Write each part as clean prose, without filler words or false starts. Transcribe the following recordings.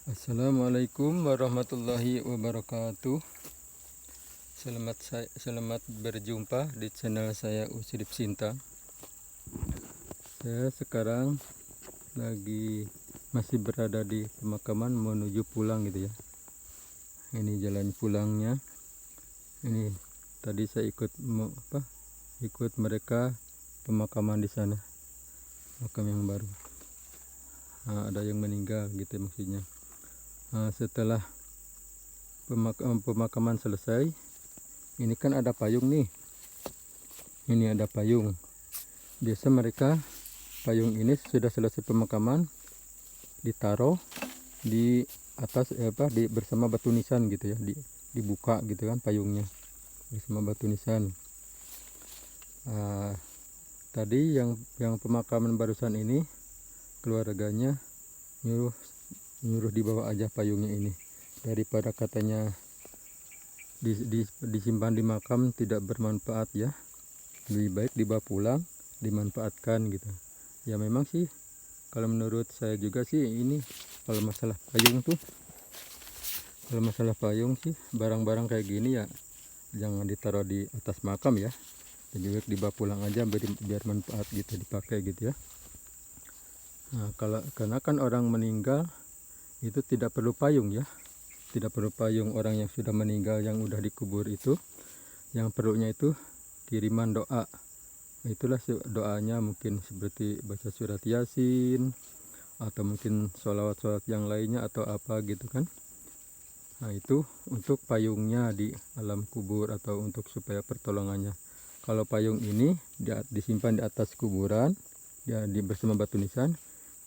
Assalamualaikum warahmatullahi wabarakatuh. Selamat berjumpa di channel saya Usrip Sinta. Saya sekarang masih berada di pemakaman menuju pulang gitu ya. Ini jalan pulangnya. Ini tadi saya ikut mereka pemakaman di sana, makam yang baru. Ada yang meninggal gitu maksudnya. Setelah pemakaman selesai, ini kan ada payung nih. Ini ada payung. Biasa mereka payung ini sudah selesai pemakaman ditaruh di atas bersama batu nisan gitu ya, dibuka gitu kan payungnya bersama batu nisan. Tadi yang pemakaman barusan ini keluarganya nyuruh dibawa aja payungnya ini, daripada katanya disimpan di makam tidak bermanfaat ya, lebih baik dibawa pulang dimanfaatkan gitu ya. Memang sih kalau menurut saya juga sih, ini kalau masalah payung sih barang-barang kayak gini ya jangan ditaruh di atas makam ya, lebih baik dibawa pulang aja biar manfaat gitu, dipakai gitu ya. Karena kan orang meninggal itu tidak perlu payung ya, tidak perlu payung. Orang yang sudah meninggal yang udah dikubur itu yang perlunya itu kiriman doa. Itulah doanya, mungkin seperti baca surat Yasin atau mungkin sholawat yang lainnya atau apa gitu kan. Itu untuk payungnya di alam kubur atau untuk supaya pertolongannya. Kalau payung ini disimpan di atas kuburan bersama batu nisan,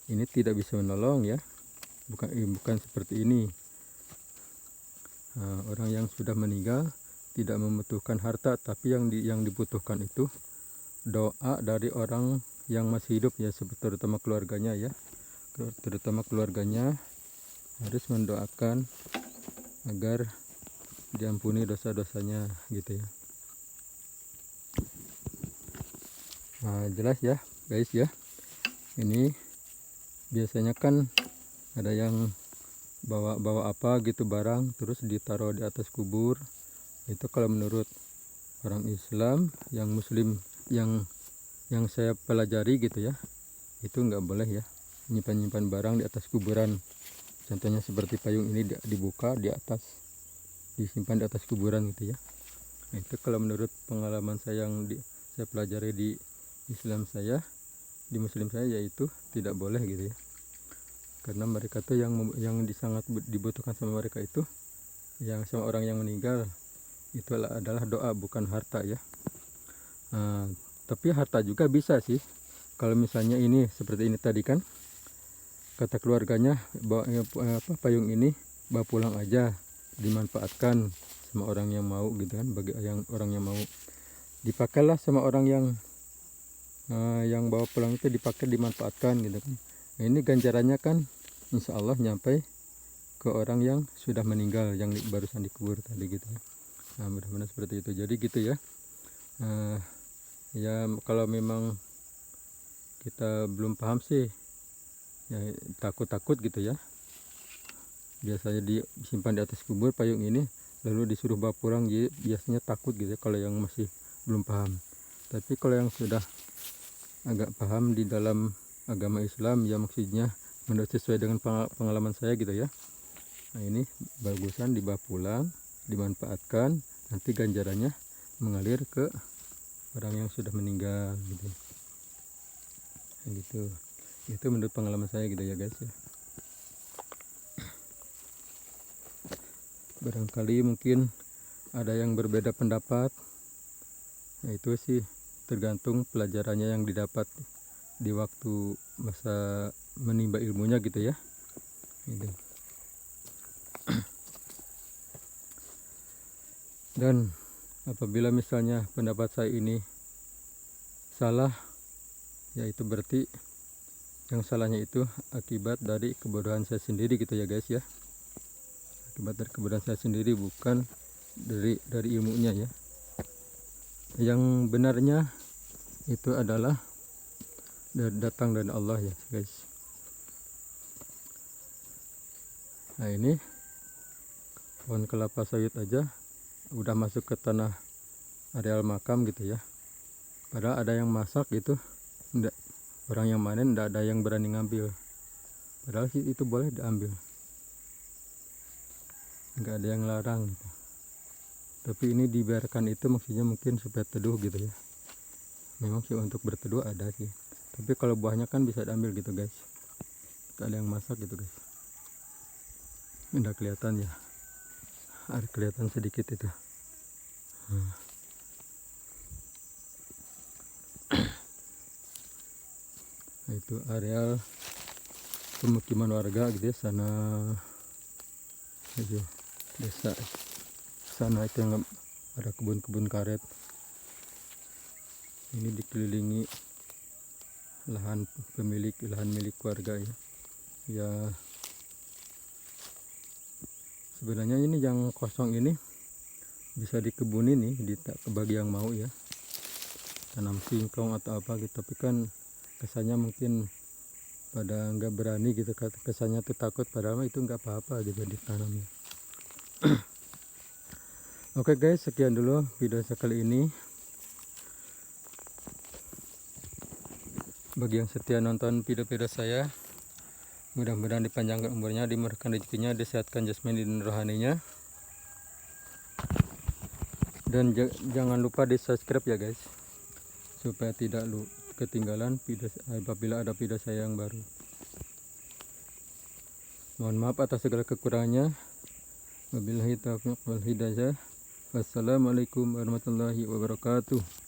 ini tidak bisa menolong ya. Bukan seperti ini. Orang yang sudah meninggal tidak membutuhkan harta, tapi yang dibutuhkan itu doa dari orang yang masih hidup ya, terutama keluarganya ya. Terutama keluarganya harus mendoakan agar diampuni dosa-dosanya gitu ya. Jelas ya guys ya. Ini biasanya kan ada yang bawa apa gitu barang terus ditaruh di atas kubur. Itu kalau menurut orang Islam, yang Muslim yang saya pelajari gitu ya, itu nggak boleh ya nyimpan barang di atas kuburan. Contohnya seperti payung ini dibuka di atas, disimpan di atas kuburan gitu ya. Itu kalau menurut pengalaman saya yang saya pelajari di Islam saya, di Muslim saya, yaitu tidak boleh gitu ya. Karena mereka tuh yang sangat dibutuhkan sama mereka itu, yang sama orang yang meninggal, itu adalah doa, bukan harta ya. Tapi harta juga bisa sih. Kalau misalnya ini seperti ini tadi kan, kata keluarganya payung ini bawa pulang aja, dimanfaatkan sama orang yang mau gitu kan. Bagi orang yang mau, dipakailah sama orang yang bawa pulang itu, dipakai, dimanfaatkan gitu kan. Ini ganjarannya kan insya Allah nyampe ke orang yang sudah meninggal, yang barusan dikubur tadi gitu ya. Mudah-mudahan seperti itu. Jadi gitu ya. Ya kalau memang kita belum paham sih ya, takut gitu ya. Biasanya disimpan di atas kubur payung ini, lalu disuruh bawa pulang, jadi biasanya takut gitu ya kalau yang masih belum paham. Tapi kalau yang sudah agak paham di dalam agama Islam ya, maksudnya menurut sesuai dengan pengalaman saya gitu ya, ini bagusan dibawa pulang, dimanfaatkan, nanti ganjarannya mengalir ke orang yang sudah meninggal gitu. Itu menurut pengalaman saya gitu ya guys ya. Barangkali mungkin ada yang berbeda pendapat. Itu sih tergantung pelajarannya yang didapat di waktu masa menimba ilmunya gitu ya. Gitu. Dan apabila misalnya pendapat saya ini salah, ya itu berarti yang salahnya itu akibat dari kebodohan saya sendiri gitu ya guys ya. Akibat dari kebodohan saya sendiri, bukan dari ilmunya ya. Yang benarnya itu adalah datang dari Allah ya guys. Nah ini pohon kelapa sawit aja udah masuk ke tanah areal makam gitu ya. Padahal ada yang masak gitu, enggak, orang yang manen enggak ada yang berani ngambil. Padahal sih itu boleh diambil, enggak ada yang larang gitu. Tapi ini dibiarkan itu maksudnya mungkin supaya teduh gitu ya. Memang sih untuk berteduh ada sih, tapi kalau buahnya kan bisa diambil gitu guys. Enggak ada yang masak gitu guys. Udah kelihatan ya, ada kelihatan sedikit itu. Nah, itu areal pemukiman warga gitu ya, sana itu desa sana itu yang ada kebun-kebun karet. Ini dikelilingi lahan milik warga ya. Ya sebenarnya ini yang kosong ini bisa dikebunin nih, bagi yang mau ya, tanam singkong atau apa gitu. Tapi kan kesannya mungkin pada nggak berani gitu, kesannya tuh takut, padahal itu nggak apa-apa gitu ditanamnya. Oke guys, sekian dulu video saya kali ini. Bagi yang setia nonton video-video saya, mudah-mudahan dipanjangkan umurnya, dimurahkan rezekinya, disehatkan jasmani dan rohaninya. Dan jangan lupa di subscribe ya guys, supaya tidak ketinggalan video apabila ada video saya yang baru. Mohon maaf atas segala kekurangannya. Wabillahi taufiq wal hidayah. Wassalamualaikum warahmatullahi wabarakatuh.